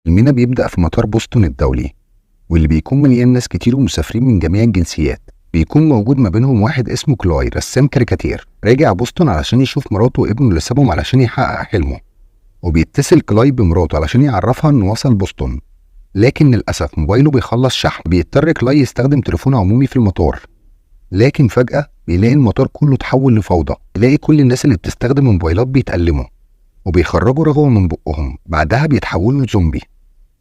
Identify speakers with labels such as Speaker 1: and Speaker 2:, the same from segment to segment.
Speaker 1: المينا بيبدأ في مطار بوسطن الدولي، واللي بيكون مليان ناس كتير ومسافرين من جميع الجنسيات. بيكون موجود ما بينهم واحد اسمه كلاي، رسام كاريكاتير راجع بوسطن علشان يشوف مراته وابنه اللي سابهم علشان يحقق حلمه. وبيتصل كلاي بمراته علشان يعرفها انه وصل بوسطن، لكن للأسف موبايله بيخلص شحن. بيضطر كلاي يستخدم تليفون عمومي في المطار، لكن فجأة بيلاقي المطار كله اتحول لفوضى. بيلاقي كل الناس اللي بتستخدم الموبايلات بيتألموا وبيخرجوا رغوة من بقهم. بعدها بيتحولوا لزومبي،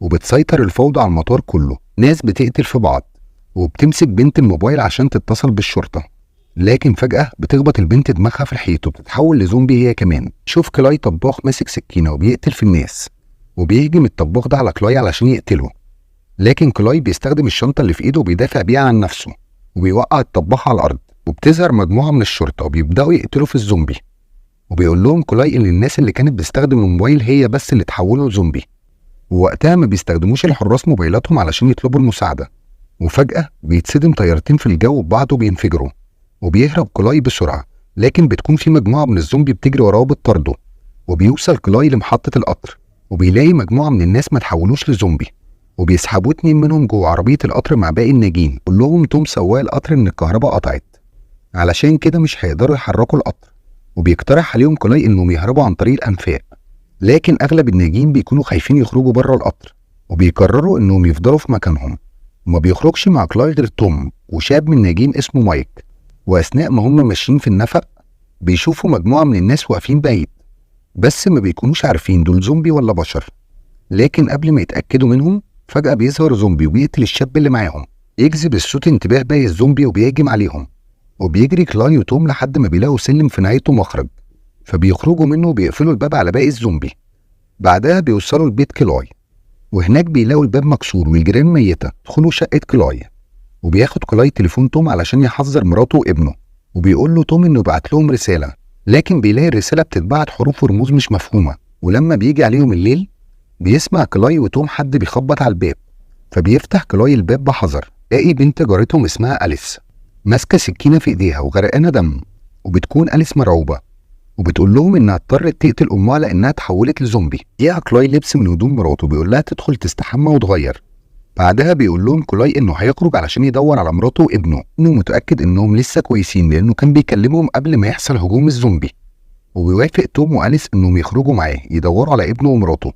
Speaker 1: وبتسيطر الفوضى على المطار كله. ناس بتقتل في بعض، وبتمسك بنت الموبايل عشان تتصل بالشرطة، لكن فجأة بتخبط البنت دماغها في الحيط وبتتحول لزومبي هي كمان. شوف كلاي طباخ ماسك سكينة وبيقتل في الناس، وبيهجم الطباخ ده على كلاي علشان يقتله، لكن كلاي بيستخدم الشنطة اللي في ايده وبيدافع بيها عن نفسه، وبيوقع الطباخ على الأرض. وبتظهر مجموعة من الشرطة وبيبدأوا يقتلوا في الزومبي، وبيقول لهم كلاي ان الناس اللي كانت بتستخدم الموبايل هي بس اللي اتحولوا لزومبي، ووقتها ما بيستخدموش الحراس موبايلاتهم علشان يطلبوا المساعدة. وفجأة بيتصدم طيارتين في الجو ببعض وبينفجروا، وبيهرب كلاي بسرعة، لكن بتكون في مجموعة من الزومبي بتجري وراه وبتطارده. وبيوصل كلاي لمحطة القطر، وبيلاقي مجموعة من الناس ما تحولوش لزومبي، وبيسحبوا 2 منهم جوه عربية القطر مع باقي الناجين. قول لهم توم سواق القطر ان الكهرباء قطعت، علشان كده مش هيقدروا يحركوا القطر. وبيقترح عليهم كلاي انهم يهربوا عن طريق الانفاق، لكن اغلب الناجين بيكونوا خايفين يخرجوا بره القطر، وبيقرروا انهم يفضلوا في مكانهم. وما بيخرجش مع كلاي غير توم وشاب من الناجين اسمه مايك. واثناء ما هم ماشيين في النفق بيشوفوا مجموعة من الناس واقفين بعيد، بس ما بيكونوش عارفين دول زومبي ولا بشر. لكن قبل ما يتأكدوا منهم فجأة بيظهر زومبي وبيقتل الشاب اللي معاهم، يجذب الصوت انتباه باقي الزومبي وبيهجم عليهم. وبيجري كلاي وتوم لحد ما بيلاقوا سلم في نهايته مخرج، فبيخرجوا منه وبيقفلوا الباب على باقي الزومبي. بعدها بيوصلوا لبيت كلاي، وهناك بيلاقوا الباب مكسور والجيران ميتة. دخلوا شقة كلاي، وبياخد كلاي تليفون توم علشان يحذر مراته وابنه، وبيقول له توم انه يبعت لهم رسالة، لكن بيلاقي الرسالة بتتبعت حروف ورموز مش مفهومة. ولما بيجي عليهم الليل بيسمع كلاي وتوم حد بيخبط على الباب، فبيفتح كلاي الباب بحذر. لاقي بنت جارتهم اسمها أليس ماسكة سكينة في ايديها وغرقانة دم، وبتكون أليس مرعوبة وبتقول لهم انها اضطرت تقتل امها لانها اتحولت لزومبي. يقع كلاي لبس من هدوم مراته، بيقول لها تدخل تستحمى وتغير. بعدها بيقول لهم كلاي انه هيخرج علشان يدور على مراته وابنه، انه متأكد انهم لسه كويسين لانه كان بيكلمهم قبل ما يحصل هجوم الزومبي. وبيوافق توم وأليس انهم يخرجوا معاه يدوروا على ابنه ومراته.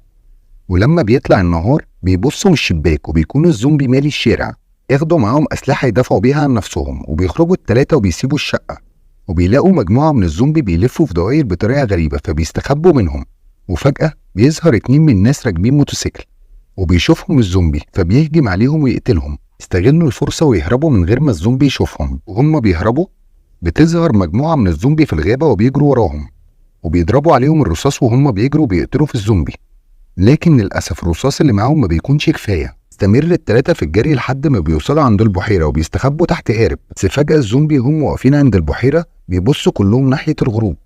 Speaker 1: ولما بيطلع النهار بيبصوا من الشباك وبيكون الزومبي مالي الشارع. ياخدوا معاهم اسلحه يدافعوا بيها عن نفسهم، وبيخرجوا ال3 وبيسيبوا الشقه، وبيلاقوا مجموعه من الزومبي بيلفوا في دوائر بطريقه غريبه فبيستخبوا منهم. وفجاه بيظهر 2 من الناس راكبين موتوسيكل، وبيشوفهم الزومبي فبيهجم عليهم ويقتلهم. يستغلوا الفرصه ويهربوا من غير ما الزومبي يشوفهم. وهم بيهربوا بتظهر مجموعه من الزومبي في الغابه وبيجروا وراهم، وبيضربوا عليهم الرصاص وهم بيجروا بيقتلوا في الزومبي. لكن للأسف الرصاص اللي معاهم ما بيكونش كفاية. استمر ال3 في الجري لحد ما بيوصلوا عند البحيرة وبيستخبوا تحت قارب. بس فجأة الزومبي هم واقفين عند البحيرة بيبصوا كلهم ناحية الغروب،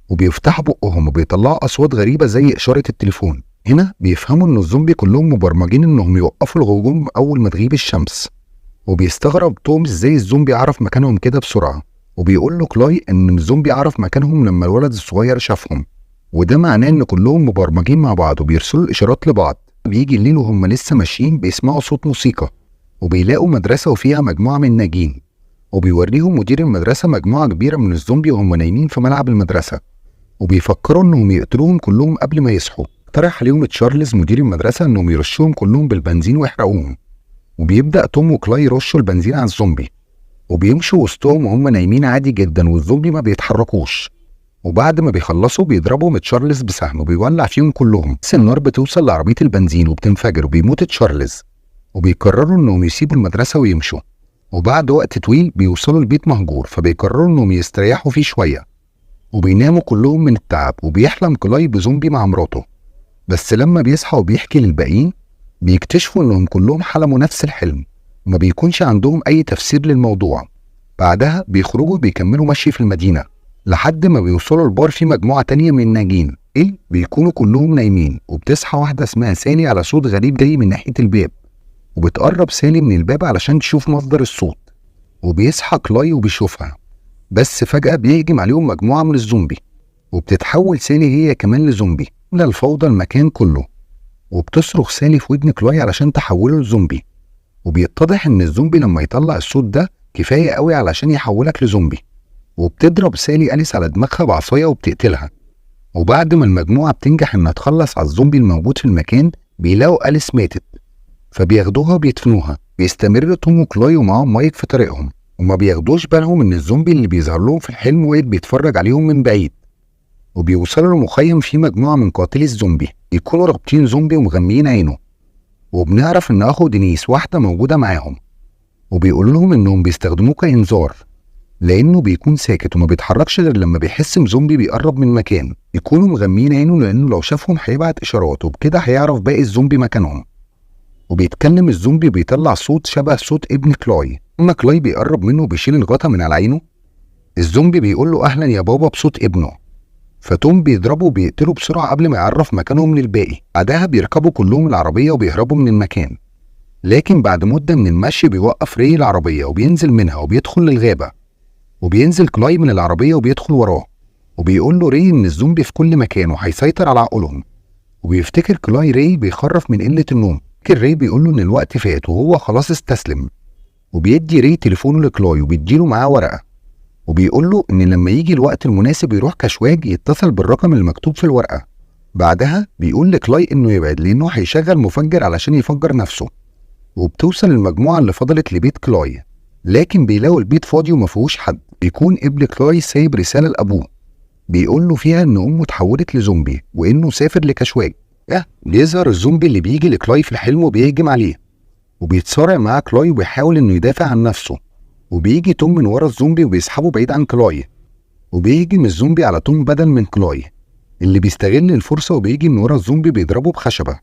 Speaker 1: وبيفتحوا بقهم وبيطلعوا أصوات غريبة زي إشارة التليفون. هنا بيفهموا إن الزومبي كلهم مبرمجين إنهم يوقفوا الهجوم أول ما تغيب الشمس. وبيستغرب توم إزاي الزومبي عرف مكانهم كده بسرعة، وبيقول له كلاي إن الزومبي عرف مكانهم لما الولد الصغير شافهم، وده معناه ان كلهم مبرمجين مع بعض وبيرسلوا الاشارات لبعض. بيجي الليل وهم لسه ماشيين بيسمعوا صوت موسيقى، وبيلاقوا مدرسه وفيها مجموعه من الناجين، وبيوريهم مدير المدرسه مجموعه كبيره من الزومبي وهم نايمين في ملعب المدرسه، وبيفكروا انهم يقتلوهم كلهم قبل ما يصحوا. اقترح عليهم تشارلز مدير المدرسه انهم يرشوهم كلهم بالبنزين ويحرقوهم. وبيبدا توم وكلاي يرشوا البنزين على الزومبي، وبيمشوا وسطهم وهم نايمين عادي جدا والزومبي ما بيتحركوش. وبعد ما بيخلصوا بيضربوا تشارلز بسهم وبيولع فيهم كلهم، بس النار بتوصل لعربية البنزين وبتنفجر وبيموت تشارلز. وبيقرروا انهم يسيبوا المدرسة ويمشوا، وبعد وقت طويل بيوصلوا البيت مهجور فبيقرروا انهم يستريحوا فيه شوية، وبيناموا كلهم من التعب. وبيحلم كلاي بزومبي مع مراته، بس لما بيصحى وبيحكي للباقيين بيكتشفوا انهم كلهم حلموا نفس الحلم وما بيكونش عندهم اي تفسير للموضوع. بعدها بيخرجوا بيكملوا مشي في المدينة لحد ما بيوصلوا البار فيه مجموعة تانية من الناجين بيكونوا كلهم نايمين. وبتصحى واحدة اسمها سالي على صوت غريب جاي من ناحية الباب، وبتقرب سالي من الباب علشان تشوف مصدر الصوت. وبيصحى كلاي وبيشوفها، بس فجأة بيهجم عليهم مجموعة من الزومبي، وبتتحول سالي هي كمان لزومبي. من الفوضى المكان كله، وبتصرخ سالي في ودن كلاي علشان تحوله لزومبي، وبيتضح ان الزومبي لما يطلع الصوت ده كفاية قوي علشان يحولك لزومبي. وبتضرب سالي أليس على دماغها بعصاية وبتقتلها. وبعد ما المجموعة بتنجح انها تخلص على الزومبي الموجود في المكان بيلاقوا أليس ماتت، فبياخدوها وبيدفنوها. بيستمر توم وكلاي ومعاهم مايك في طريقهم، وما بياخدوش بالهم ان الزومبي اللي بيظهر لهم في الحلم واقف بيتفرج عليهم من بعيد. وبيوصلوا لمخيم فيه مجموعة من قاتلي الزومبي يكونوا رابطين زومبي ومغميين عينه، وبنعرف ان اخو دينيس واحدة موجودة معاهم، وبيقول لهم انهم بيستخدموه كإنذار لانه بيكون ساكت وما بيتحركش غير لما بيحس ان زومبي بيقرب من مكان. يكونوا مغميين عينه لانه لو شافهم هيبعت اشارات، وبكده هيعرف باقي الزومبي مكانهم. وبيتكلم الزومبي بيطلع صوت شبه صوت ابن كلاي. اما كلاي بيقرب منه وبيشيل الغطا من على عينه، الزومبي بيقول له اهلا يا بابا بصوت ابنه، فتوم بيضربه وبيقتله بسرعه قبل ما يعرف مكانهم للباقي. بعدها بيركبوا كلهم العربيه وبيهربوا من المكان. لكن بعد مده من المشي بيوقف ري العربيه وبينزل منها وبيدخل للغابه، وبينزل كلاي من العربيه وبيدخل وراه، وبيقول له ري ان الزومبي في كل مكان وهيسيطر على عقولهم. وبيفتكر كلاي ري بيخرف من قله النوم. لكن ري بيقول له ان الوقت فات وهو خلاص استسلم، وبيدي ري تليفونه لكلاي وبيديله معاه ورقه، وبيقول له ان لما يجي الوقت المناسب يروح كشواج يتصل بالرقم المكتوب في الورقه. بعدها بيقول لكلاي انه يبعد لانه هيشغل مفجر علشان يفجر نفسه. وبتوصل المجموعه اللي فضلت لبيت كلاي، لكن بيلاقوا البيت فاضي ومفيهوش حد. بيكون ابن كلاي سايب رساله لابوه بيقول له فيها ان امه اتحولت لزومبي وانه سافر لكشواج. بيظهر الزومبي اللي بيجي لكلاي في الحلم وبيهجم عليه، وبيتصارع معاه كلاي وبيحاول انه يدافع عن نفسه. وبيجي توم من ورا الزومبي وبيسحبه بعيد عن كلاي، وبيهجم الزومبي على توم بدل من كلاي اللي بيستغل الفرصه وبيجي من ورا الزومبي بيضربه بخشبه،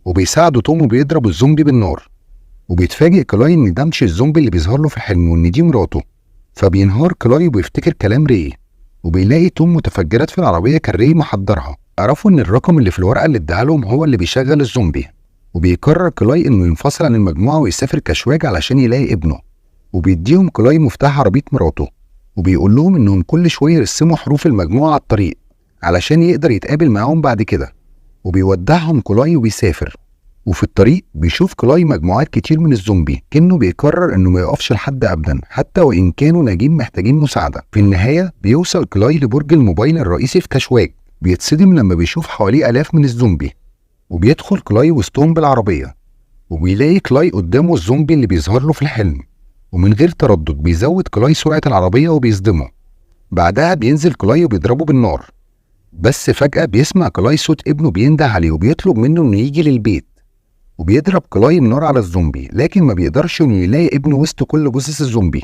Speaker 1: وبيساعده توم وبيضرب الزومبي بالنار. وبيتفاجئ كلاي ان ده مش الزومبي اللي بيظهر له في الحلم وان دي مراته، فبينهار كلاي وبيفتكر كلام ري. وبيلاقي توم متفجرات في العربيه كان ري محضرها. عرفوا ان الرقم اللي في الورقه اللي اداها لهم هو اللي بيشغل الزومبي. وبيقرر كلاي انه ينفصل عن المجموعه ويسافر كشواج علشان يلاقي ابنه. وبيديهم كلاي مفتاح عربيه مراته، وبيقول لهم انهم كل شويه يرسموا حروف المجموعه على الطريق علشان يقدر يتقابل معاهم بعد كده. وبيودعهم كلاي وبيسافر. وفي الطريق بيشوف كلاي مجموعات كتير من الزومبي، كأنه بيقرر انه ما يقفش لحد ابدا حتى وان كانوا ناجين محتاجين مساعده. في النهايه بيوصل كلاي لبرج الموبايل الرئيسي في كشواج. بيتصدم لما بيشوف حواليه آلاف من الزومبي، وبيدخل كلاي وسطهم بالعربيه، وبيلاقي كلاي قدامه الزومبي اللي بيظهر له في الحلم. ومن غير تردد بيزود كلاي سرعه العربيه وبيصدمه. بعدها بينزل كلاي وبيضربه بالنار. بس فجاه بيسمع كلاي صوت ابنه بينده عليه وبيطلب منه انه يجي للبيت. وبيضرب كلاي النار على الزومبي، لكن ما بيقدرش انه يلاقي ابنه وسط كل جثث الزومبي.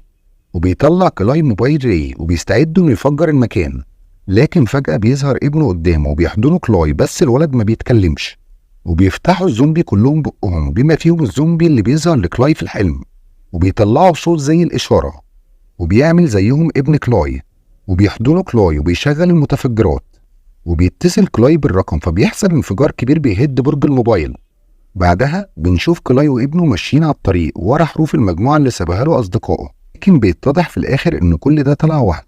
Speaker 1: وبيطلع كلاي موبايل ري وبيستعد انه يفجر المكان، لكن فجأة بيظهر ابنه قدامه وبيحضنه كلاي، بس الولد ما بيتكلمش. وبيفتحوا الزومبي كلهم بقهم بما فيهم الزومبي اللي بيظهر لكلاي في الحلم، وبيطلعوا صوت زي الإشارة، وبيعمل زيهم ابن كلاي، وبيحضنوا كلاي وبيشغل المتفجرات. وبيتصل كلاي بالرقم فبيحصل انفجار كبير بيهد برج الموبايل. بعدها بنشوف كلاي وابنه ماشيين على الطريق ورا حروف المجموعة اللي سابها له أصدقائه، لكن بيتضح في الآخر إن كل ده طلع وهم،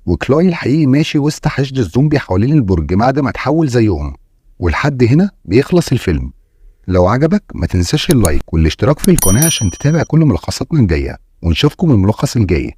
Speaker 1: وكلاي الحقيقي ماشي وسط حشد الزومبي حوالين البرج بعد ما اتحول زيهم. ولحد هنا بيخلص الفيلم. لو عجبك ما تنساش اللايك والاشتراك في القناة عشان تتابع كل ملخصاتنا الجاية، ونشوفكم الملخص الجاي.